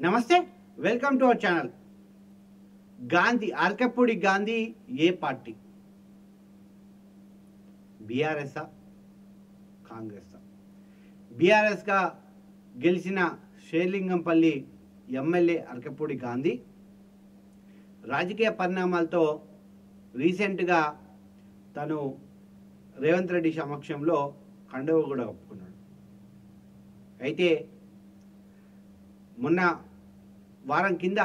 నమస్తే, welcome to our channel. Gandhi, Arekapudi Gandhi ఏ party? బీఆర్ఎస్ఆ, కాంగ్రెస్? బీఆర్ఎస్గా గెలిచిన షేర్లింగంపల్లి ఎమ్మెల్యే ఆర్కెపూడి గాంధీ రాజకీయ పరిణామాలతో రీసెంట్గా తను రేవంత్ రెడ్డి సమక్షంలో కండువ కూడా కప్పుకున్నాడు. అయితే మొన్న వారం కింద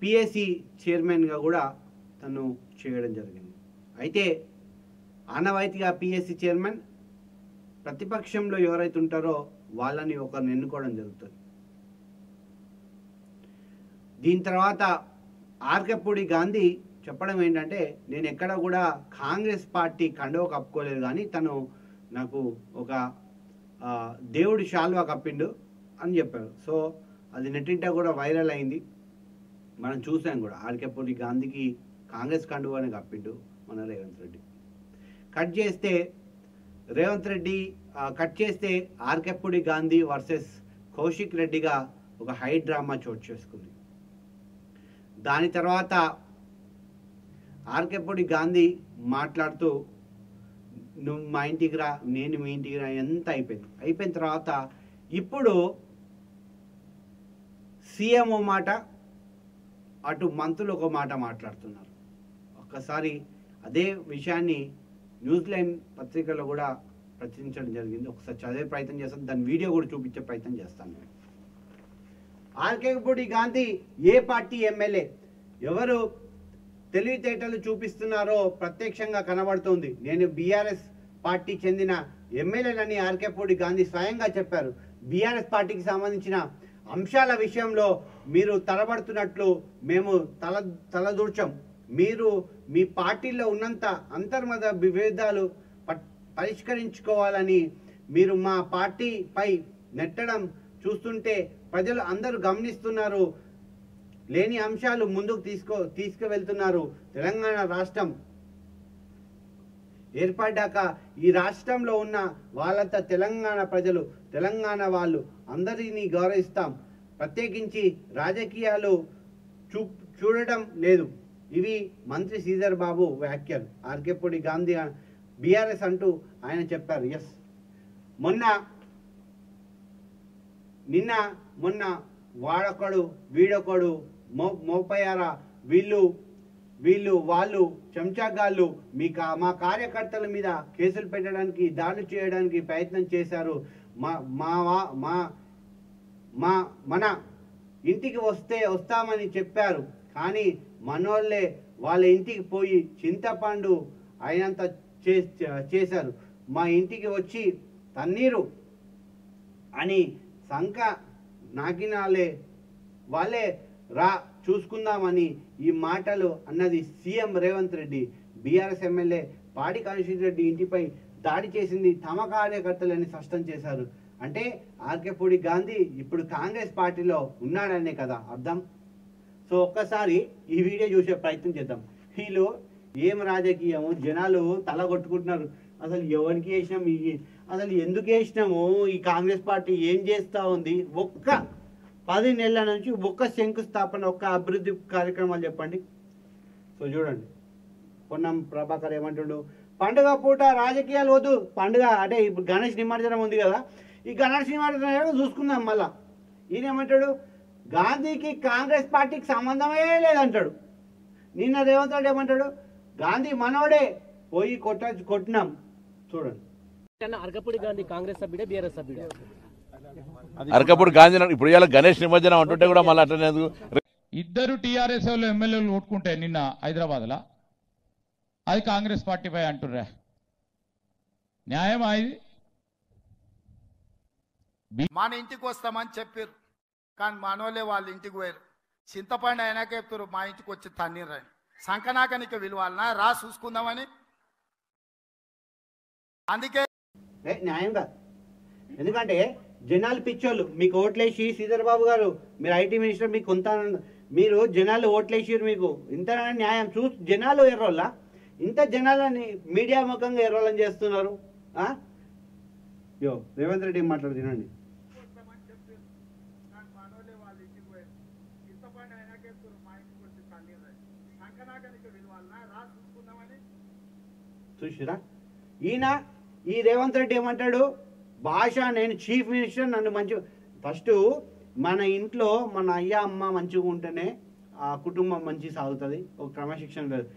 పిఎస్సి చైర్మన్గా కూడా తను చేయడం జరిగింది. అయితే ఆనవాయితీగా పిఎస్సి చైర్మన్ ప్రతిపక్షంలో ఎవరైతే ఉంటారో వాళ్ళని ఒకరిని ఎన్నుకోవడం జరుగుతుంది. దీని తర్వాత ఆర్కెపూడి గాంధీ చెప్పడం ఏంటంటే, నేను ఎక్కడ కూడా కాంగ్రెస్ పార్టీ కండువ కప్పుకోలేదు, కానీ తను నాకు ఒక దేవుడి శాల్వా కప్పిండు అని చెప్పారు. సో అది నెట్టింట కూడా వైరల్ అయింది, మనం చూసాం కూడా. ఆర్కెపూడి గాంధీకి కాంగ్రెస్ కండువానే కప్పిండు మన రేవంత్ రెడ్డి. కట్ చేస్తే ఆర్కెపూడి గాంధీ వర్సెస్ కౌశిక్ రెడ్డిగా ఒక హై డ్రామా చోటు చేసుకుంది. దాని తర్వాత ఆర్కెపూడి గాంధీ మాట్లాడుతూ, నువ్వు మా ఇంటికి రా, నేను మీ ఇంటికి రా, ఎంత అయిపోయిన తర్వాత ఇప్పుడు సీఎం ఓ మాట, అటు మంత్రులు ఒక మాట మాట్లాడుతున్నారు. ఒక్కసారి అదే విషయాన్ని న్యూజిలాండ్ పత్రికలో కూడా ప్రచురించడం జరిగింది. ఒకసారి చదివే ప్రయత్నం చేస్తాను, దాని వీడియో కూడా చూపించే ప్రయత్నం చేస్తాను. ఆర్కెపూడి గాంధీ ఏ పార్టీ ఎమ్మెల్యే? ఎవరు తెలివితేటలు చూపిస్తున్నారో ప్రత్యక్షంగా కనబడుతోంది. నేను బీఆర్ఎస్ పార్టీ చెందిన ఎమ్మెల్యేలని ఆర్కెపూడి గాంధీ స్వయంగా చెప్పారు. బీఆర్ఎస్ పార్టీకి సంబంధించిన అంశాల విషయంలో మీరు తలబడుతున్నట్లు మేము తలదూర్చం. మీరు మీ పార్టీలో ఉన్నంత అంతర్మత విభేదాలు పరిష్కరించుకోవాలని మీరు మా పార్టీపై నెట్టడం చూస్తుంటే ప్రజలు అందరూ గమనిస్తున్నారు. లేని అంశాలు ముందుకు తీసుకువెళ్తున్నారు. తెలంగాణ రాష్ట్రం ఏర్పడ్డాక ఈ రాష్ట్రంలో ఉన్న వాళ్ళంతా తెలంగాణ ప్రజలు, తెలంగాణ వాళ్ళు అందరినీ గౌరవిస్తాం. ప్రత్యేకించి రాజకీయాలు చూడడం లేదు. ఇవి మంత్రి శ్రీధర్ బాబు వ్యాఖ్యలు. ఆర్కెపూడి గాంధీ బీఆర్ఎస్ అంటూ ఆయన చెప్పారు. ఎస్, మొన్న వాడొకడు వీడొకడు మోపయారా, వాళ్ళు చెంచాగాళ్ళు మా కార్యకర్తల మీద కేసులు పెట్టడానికి, దాడులు చేయడానికి ప్రయత్నం చేశారు. మన ఇంటికి వస్తామని చెప్పారు, కానీ మనోళ్ళే వాళ్ళ ఇంటికి పోయి చింతపండు అయినంత చేశారు. మా ఇంటికి వచ్చి తన్నీరు అని సంక నాకినాలే వాళ్ళే రా చూసుకుందామని ఈ మాటలు అన్నది CM Revanth Reddy. BRS MLA పాడి కౌశిక్ రెడ్డి ఇంటిపై దాడి చేసింది తమ కార్యకర్తలని స్పష్టం చేశారు. అంటే ఆర్కెపూడి గాంధీ ఇప్పుడు కాంగ్రెస్ పార్టీలో ఉన్నాడనే కదా అర్థం. సో ఒక్కసారి ఈ వీడియో చూసే ప్రయత్నం చేద్దాం. వీళ్ళు ఏం రాజకీయము, జనాలు తల కొట్టుకుంటున్నారు. అసలు ఎవరికి వేసినాం, అసలు ఎందుకు వేసినాము, ఈ కాంగ్రెస్ పార్టీ ఏం చేస్తూ ఉంది? 10 నెలల నుంచి ఒక్క శంకుస్థాపన, ఒక్క అభివృద్ధి కార్యక్రమాలు చెప్పండి. సో చూడండి, పొన్నం ప్రభాకర్ ఏమంటుండు, పండుగ పూట రాజకీయాలు వద్దు, పండుగ అంటే ఇప్పుడు గణేష్ నిమజ్జనం ఉంది కదా, ఈ గణేష్ నిమజ్జనం చూసుకుందాం. మళ్ళా ఈయన ఏమంటాడు, గాంధీకి కాంగ్రెస్ పార్టీకి సంబంధమే లేదంటాడు. నిన్న రేవంత్ రెడ్డి ఏమంటాడు, గాంధీ మనోడే, పోయి కొట్టినాం. చూడండి, ఆర్కెపూడి గాంధీ కాంగ్రెస్ సభ్యుడే, బీఆర్ఎస్ సభ్యుడే? ఆర్కెపూడి గాంధీ ఇప్పుడు ఇవాళ గణేష్ నిమజ్జనం అంటుంటే కూడా మళ్ళీ అట్లనే ఇద్దరు టీఆర్ఎస్ వాళ్ళు ఎమ్మెల్యేలు ఓటుకుంటే నిన్న హైదరాబాద్ లా, అది కాంగ్రెస్ పార్టీపై అంటుర్రా, న్యాయం ఇది? మన ఇంటికి వస్తామని చెప్పారు, కానీ మనోళ్ళే వాళ్ళ ఇంటికి పోయారు. చింతపండు అయినాక చెప్తారు మా ఇంటికి వచ్చి తన్నీరు అని. సంకనాకనికి విలువాలనా రా చూసుకుందామని. అందుకే న్యాయం కాదు. ఎందుకంటే జనాలు పిచ్చోళ్ళు. మీకు ఓట్లేసి శ్రీధర్ బాబు గారు, మీరు ఐటీ మినిస్టర్, మీకు కొంత మీరు జనాలు ఓట్లేసిరు, మీకు ఇంత న్యాయం జనాలు ఎర్రోళ్ళ, ఇంత జనాలని మీడియా ముఖంగా ఎర్రోళ్ళని చేస్తున్నారు. రేవంత్ రెడ్డి మాట్లాడుతున్నాండి. మనోళ్ళే వాళ్ళ ఇంటికి పోయారు చింతపండు అయినా చెప్తారు మా ఇంటికి వచ్చి తన్నీరు రండి సంకనాకనికి విలువాలన్నా రా చూసుకుందామని చూసిరా ఈ రేవంత్ రెడ్డి ఏమంటాడు భాష నేను చీఫ్ మినిస్టర్ నన్ను మంచి ఫస్ట్ మన ఇంట్లో మన అయ్య అమ్మ మంచిగా ఉంటేనే ఆ కుటుంబం మంచి సాగుతుంది ఒక క్రమశిక్షణ లేదు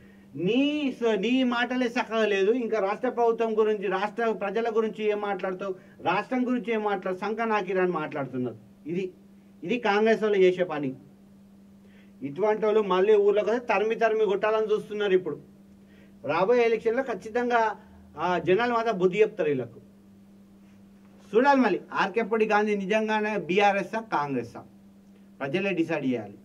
నీ మాటలే చక్కగా లేదు ఇంకా రాష్ట్ర ప్రభుత్వం గురించి రాష్ట్ర ప్రజల గురించి ఏం మాట్లాడుతావు రాష్ట్రం గురించి ఏం మాట్లాడు సంక నాకిరని మాట్లాడుతున్నారు ఇది కాంగ్రెస్ వాళ్ళు చేసే పని ఇటువంటి వాళ్ళు మళ్ళీ ఊర్లోకి వస్తే తరిమి కొట్టాలని చూస్తున్నారు ఇప్పుడు రాబోయే ఎలక్షన్లో ఖచ్చితంగా జనాలు మాత్రం బుద్ధి చెప్తారు వీళ్ళకు చూడాలి మళ్ళీ ఆర్కేపూడి గాంధీ నిజంగానే బీఆర్ఎస్ఆ కాంగ్రెస్ఆ ప్రజలే డిసైడ్ చేయాలి